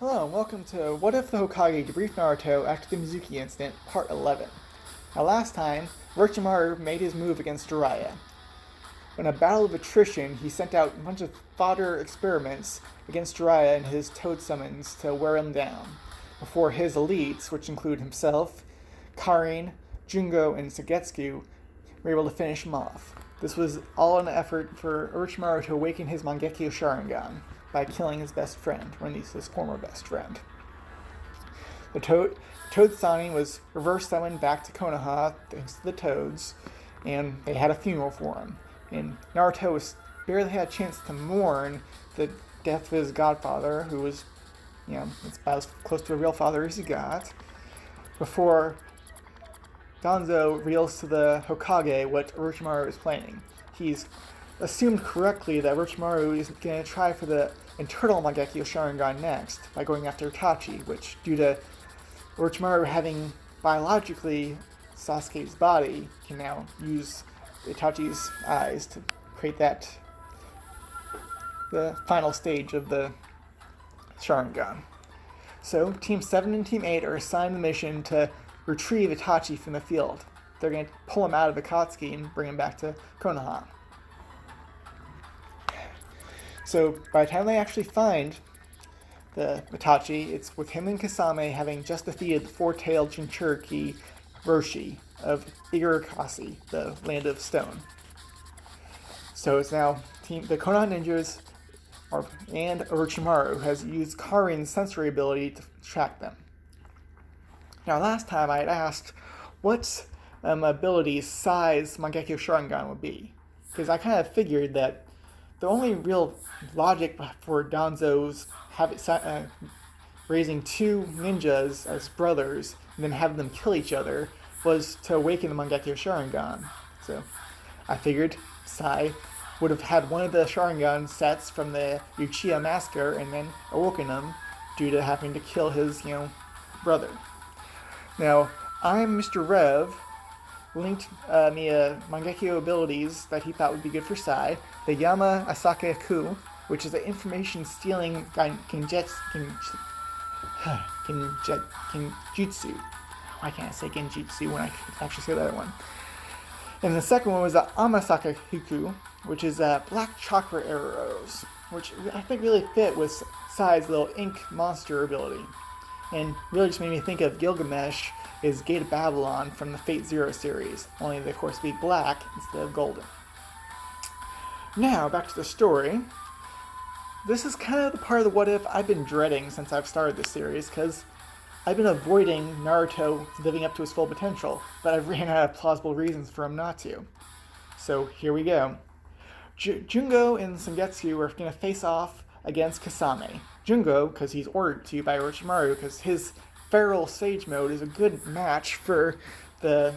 Hello, and welcome to What If the Hokage Debriefed Naruto After the Mizuki Incident, Part 11. Now last time, Orochimaru made his move against Jiraiya. In a battle of attrition, he sent out a bunch of fodder experiments against Jiraiya and his toad summons to wear him down, before his elites, which include himself, Karin, Jungo, and Sagetsu, were able to finish him off. This was all an effort for Orochimaru to awaken his Mangekyo Sharingan by killing his best friend, or at least his former best friend. The Toad Sani was reverse summoned back to Konoha thanks to the Toads, and they had a funeral for him. And Naruto barely had a chance to mourn the death of his godfather, who was, it's about as close to a real father as he got, before Danzo reveals to the Hokage what Orochimaru is planning. He's assumed correctly that Orochimaru is going to try for the internal Mangekyo Sharingan next by going after Itachi, which, due to Orochimaru having biologically Sasuke's body, can now use Itachi's eyes to create the final stage of the Sharingan. So, Team 7 and Team 8 are assigned the mission to retrieve Itachi from the field. They're going to pull him out of Akatsuki and bring him back to Konoha. So by the time they actually find the Itachi, it's with him and Kasame having just defeated the four-tailed Jinchuriki Roshi of Igarashi, the Land of Stone. So it's now the Konoha ninjas and Orochimaru has used Karin's sensory ability to track them. Now last time I had asked what abilities size Mangekyo Sharingan would be, because I kind of figured that the only real logic for Danzo's raising two ninjas as brothers and then having them kill each other was to awaken the Mangekyo Sharingan. So I figured Sai would have had one of the Sharingan sets from the Uchiha massacre and then awoken him due to having to kill his, brother. Now, I'm Mr. Rev linked me Mangekyo abilities that he thought would be good for Sai. The Yama Asakaku, which is an information stealing genjutsu. Why can't I say genjutsu when I actually say the other one? And the second one was the Amasakaku, which is black chakra arrows, which I think really fit with Sai's little ink monster ability. And really just made me think of Gilgamesh is Gate of Babylon from the Fate Zero series, only they of course be black instead of golden. Now, back to the story. This is kind of the part of the what if I've been dreading since I've started this series, because I've been avoiding Naruto living up to his full potential, but I've ran out of plausible reasons for him not to. So here we go. Jungo and Sangetsu are going to face off against Kasame. Jungo, because he's ordered to by Orochimaru, because his feral sage mode is a good match for the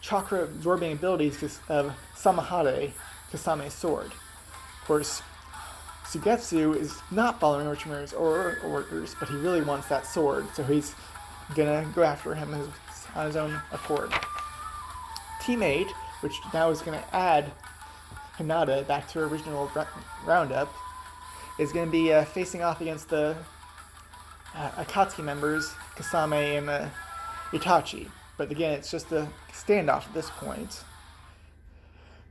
chakra absorbing abilities of Samahade, Kasame's sword. Of course, Sugetsu is not following Orochimaru's orders, but he really wants that sword, so he's gonna go after him on his own accord. Team 8, which now is gonna add Hinata back to her original roundup, is going to be facing off against the Akatsuki members, Kasame and Itachi. But again, it's just a standoff at this point.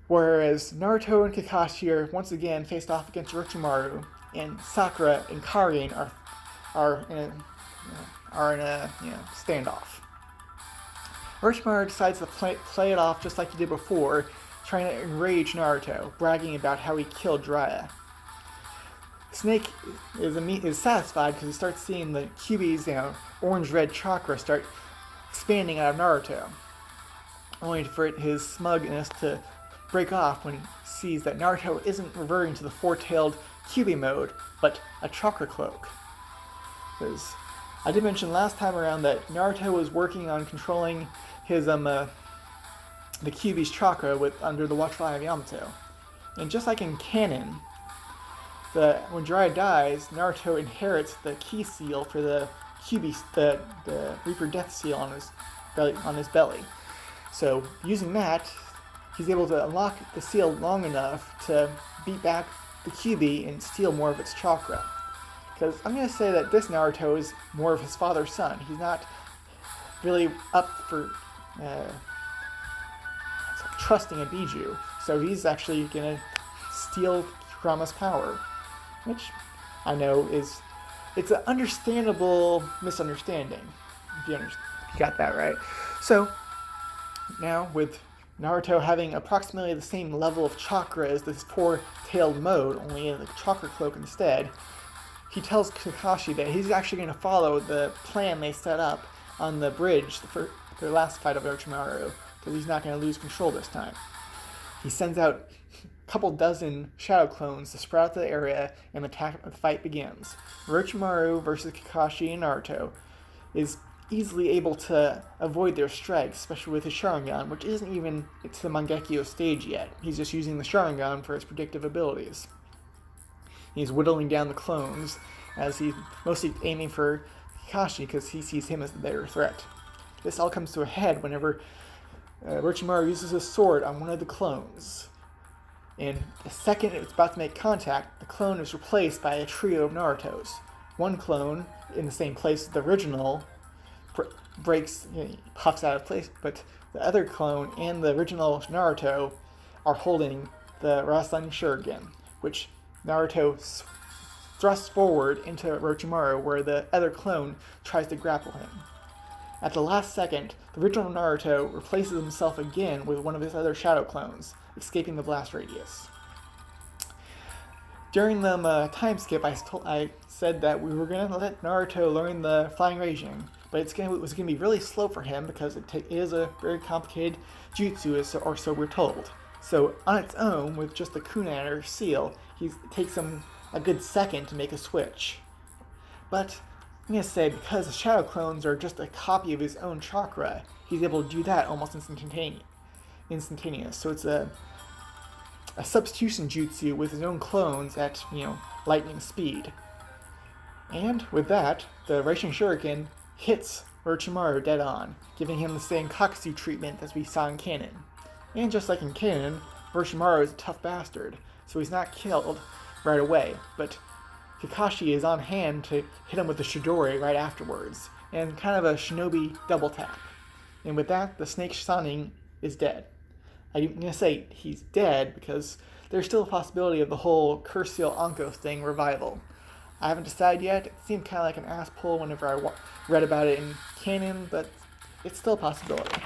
Whereas Naruto and Kakashi are once again faced off against Orochimaru, and Sakura and Karin are in a standoff. Orochimaru decides to play it off just like he did before, trying to enrage Naruto, bragging about how he killed Jiraiya. Snake is satisfied because he starts seeing the Kyuubi's orange-red chakra start expanding out of Naruto, only for his smugness to break off when he sees that Naruto isn't reverting to the four-tailed Kyuubi mode, but a chakra cloak. Because I did mention last time around that Naruto was working on controlling his the Kyuubi's chakra under the watchful eye of Yamato, and just like in canon, when Jiraiya dies, Naruto inherits the key seal for the Kyuubi, the Reaper Death seal on his belly. So using that, he's able to unlock the seal long enough to beat back the Kyuubi and steal more of its chakra. Because I'm going to say that this Naruto is more of his father's son. He's not really up for trusting a Biju. So he's actually going to steal Kurama's power. Which I know it's an understandable misunderstanding. If you got that right. So now with Naruto having approximately the same level of chakra as this four-tailed mode, only in the chakra cloak instead, he tells Kakashi that he's actually going to follow the plan they set up on the bridge for their last fight of Orochimaru, because he's not going to lose control this time. He sends out a couple dozen shadow clones to spread out the area, and the fight begins. Orochimaru versus Kakashi and Naruto is easily able to avoid their strikes, especially with his Sharingan, which isn't even to the Mangekyo stage yet. He's just using the Sharingan for his predictive abilities. He's whittling down the clones, as he's mostly aiming for Kakashi because he sees him as the bigger threat. This all comes to a head whenever Orochimaru uses his sword on one of the clones. And the second it's about to make contact, the clone is replaced by a trio of Narutos. One clone, in the same place as the original, breaks, puffs out of place, but the other clone and the original Naruto are holding the Rasen Shuriken, which Naruto thrusts forward into Orochimaru, where the other clone tries to grapple him. At the last second, the original Naruto replaces himself again with one of his other shadow clones, escaping the blast radius. During the time skip, I said that we were going to let Naruto learn the Flying Raijin, but it was going to be really slow for him because it is a very complicated jutsu, or so we're told. So on its own, with just the kunai or seal, it takes him a good second to make a switch. But I'm going to say, because the shadow clones are just a copy of his own chakra, he's able to do that almost instantaneous. So it's a substitution jutsu with his own clones at, lightning speed. And with that, the Rasen Shuriken hits Orochimaru dead on, giving him the same Akatsuki treatment as we saw in canon. And just like in canon, Orochimaru is a tough bastard, so he's not killed right away, but Kakashi is on hand to hit him with the Chidori right afterwards, and kind of a shinobi double tap. And with that, the Snake Shanin is dead. I'm going to say he's dead because there's still a possibility of the whole Curse Seal Anko thing revival. I haven't decided yet. It seemed kind of like an ass pull whenever I read about it in canon, but it's still a possibility.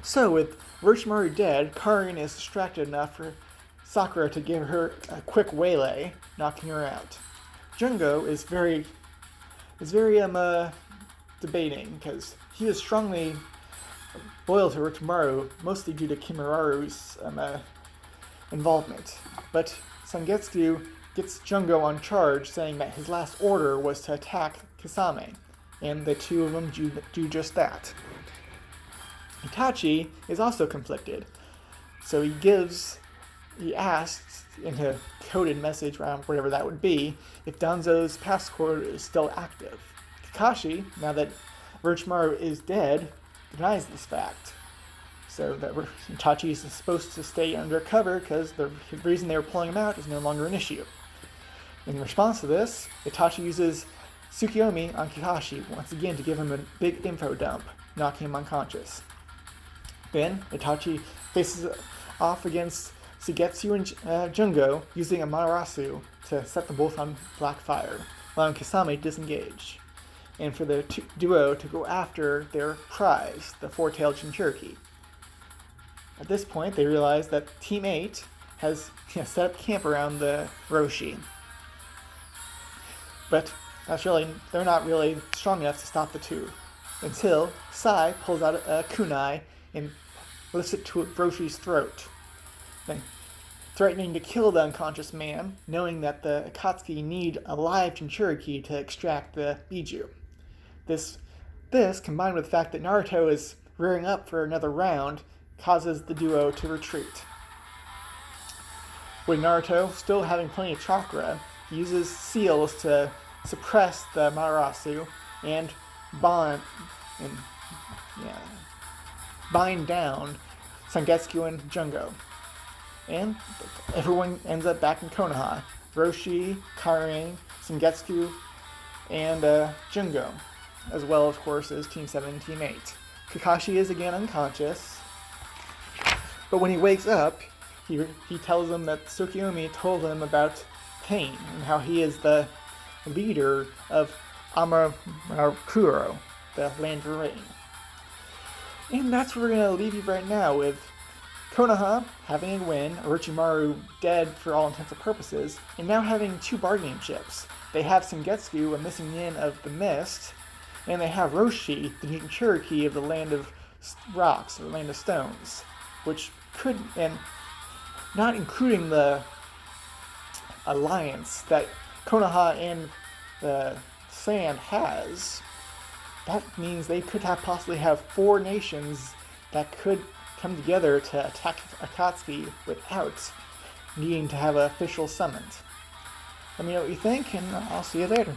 So with Orochimaru dead, Karin is distracted enough for Sakura to give her a quick waylay, knocking her out. Jungo is very debating, because he is strongly loyal to Orochimaru, mostly due to Kimuraru's involvement. But Sangetsu gets Jungo on charge, saying that his last order was to attack Kisame, and the two of them do just that. Itachi is also conflicted, so he asks in a coded message, around whatever that would be, if Danzo's passport is still active. Kakashi, now that Orochimaru is dead, denies this fact. So that Itachi is supposed to stay undercover because the reason they were pulling him out is no longer an issue. In response to this, Itachi uses Tsukiyomi on Kakashi once again to give him a big info dump, knocking him unconscious. Then, Itachi faces off against Suigetsu and Jungo using a Matarasu to set them both on black fire, allowing Kisame to disengage, and for the duo to go after their prize, the four-tailed Jinchuriki. At this point, they realize that Team 8 has set up camp around the Roshi. But they're not really strong enough to stop the two, until Sai pulls out a kunai and lifts it to Roshi's throat, then threatening to kill the unconscious man, knowing that the Akatsuki need a live Jinchuriki to extract the Biju. This, combined with the fact that Naruto is rearing up for another round, causes the duo to retreat. With Naruto still having plenty of chakra, he uses seals to suppress the Matarasu and bind down Sangetsu and Jungo. And everyone ends up back in Konoha, Roshi, Karin, Sengetsu, and Jungo, as well, of course, as Team 7 and Team 8. Kakashi is again unconscious, but when he wakes up, he tells them that Tsukiyomi told him about pain and how he is the leader of Amakuro, the Land of Rain. And that's where we're going to leave you right now, with Konoha having a win, Orochimaru dead for all intents and purposes, and now having two bargaining chips. They have Sengetsu, a missing yin of the mist, and they have Roshi, the Jinchuriki of the Land of Rocks, or Land of Stones, which could, and not including the alliance that Konoha and the Sand has, that means they could possibly have 4 nations that could come together to attack Akatsuki without needing to have an official summit. Let me know what you think, and I'll see you later.